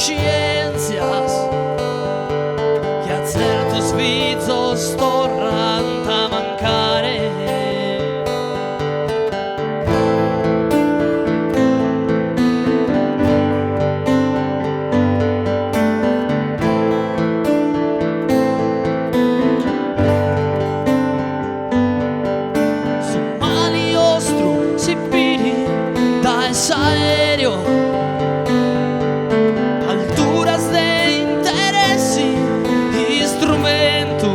conciencias que a certos visos tornan a mancare. Su mali ostru si pidi da es aereo, alturas de interesi, instrumento,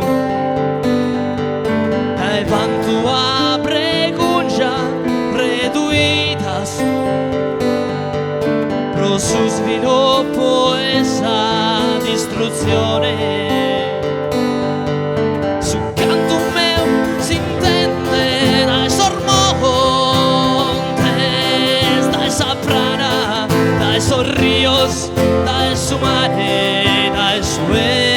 dai vantu a pregunja reduidas, pro su sviluppo esa distruzione. Su canto meu si intende dai sormontes, dai saprana, dai sorrios, dai su mare, dai su vento.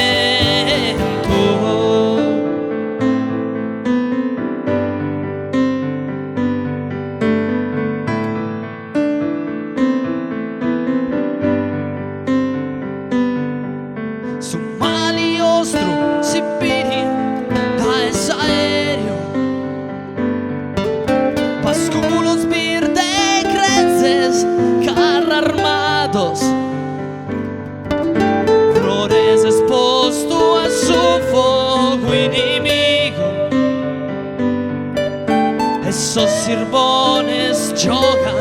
Su mali ostru si pidi da es aereo, pasculos bir de creces, carra armados, flores exposto a su fuego inimigo. Esos sirvones jogan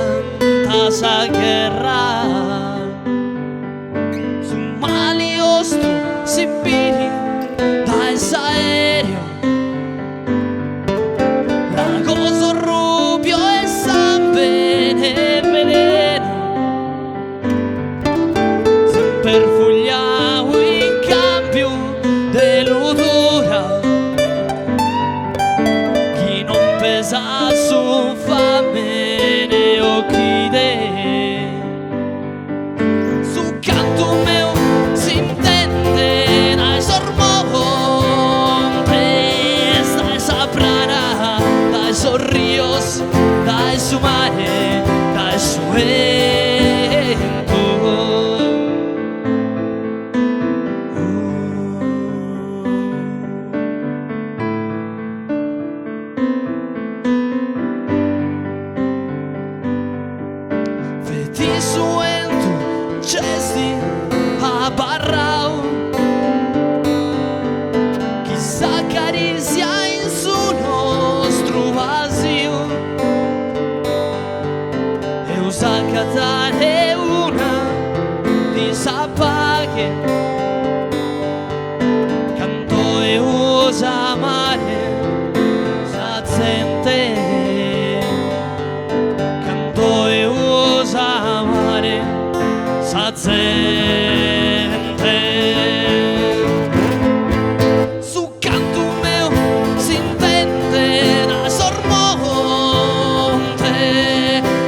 a esa guerra. Su mali ostru si pidi da es aereo, lagoso rubio e sangue veneno, sin perfugliao in cambio de l'odora, chi non pesa su fame ne occhide. Su canto meu si intende dai sormontes, dai saprana, dai sorrios, dai su mare, dai su vento. Vedi su vento, gesti a barrao, chissà carizia in su nostro vazio, e usa catare una di sapaghe, canto e usa amare, usa gente, canto e usa amare, sa gente. Su canto meu si intende da sormonte,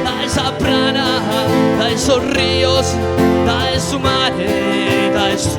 dai saprana, dai sorrios, dai su mare, dai su